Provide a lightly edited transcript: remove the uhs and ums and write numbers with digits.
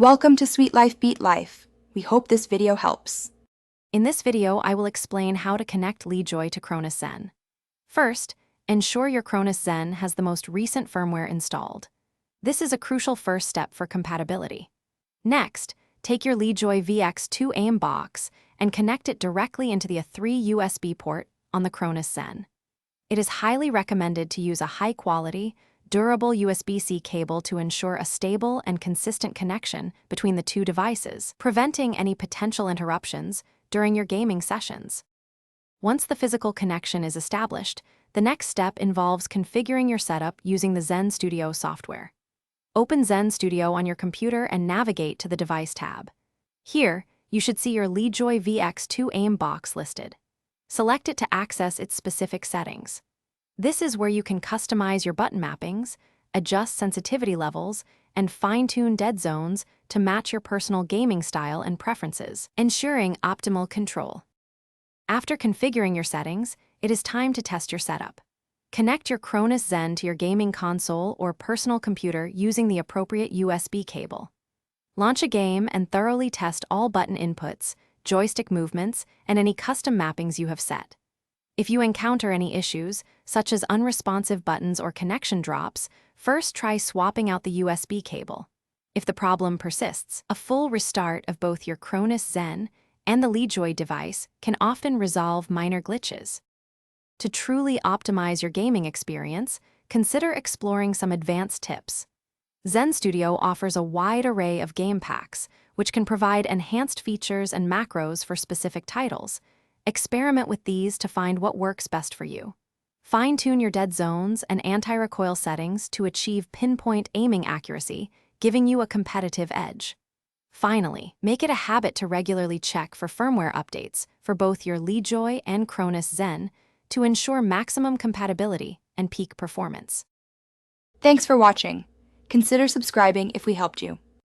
Welcome to Sweet Life Beat Life. We hope this video helps. In this video, I will explain how to connect Leadjoy to Cronus Zen. First, ensure your Cronus Zen has the most recent firmware installed. This is a crucial first step for compatibility. Next, take your Leadjoy VX2 AIM box and connect it directly into the 3 USB port on the Cronus Zen. It is highly recommended to use a high-quality, durable USB-C cable to ensure a stable and consistent connection between the two devices, preventing any potential interruptions during your gaming sessions. Once the physical connection is established, the next step involves configuring your setup using the Zen Studio software. Open Zen Studio on your computer and navigate to the Device tab. Here, you should see your Leadjoy VX2 AIM box listed. Select it to access its specific settings. This is where you can customize your button mappings, adjust sensitivity levels, and fine-tune dead zones to match your personal gaming style and preferences, ensuring optimal control. After configuring your settings, it is time to test your setup. Connect your Cronus Zen to your gaming console or personal computer using the appropriate USB cable. Launch a game and thoroughly test all button inputs, joystick movements, and any custom mappings you have set. If you encounter any issues, such as unresponsive buttons or connection drops, first try swapping out the USB cable. If the problem persists, a full restart of both your Cronus Zen and the Leadjoy device can often resolve minor glitches. To truly optimize your gaming experience, consider exploring some advanced tips. Zen Studio offers a wide array of game packs, which can provide enhanced features and macros for specific titles. Experiment with these to find what works best for you. Fine-tune your dead zones and anti-recoil settings to achieve pinpoint aiming accuracy, giving you a competitive edge. Finally, make it a habit to regularly check for firmware updates for both your Leadjoy and Cronus Zen to ensure maximum compatibility and peak performance. Thanks for watching. Consider subscribing if we helped you.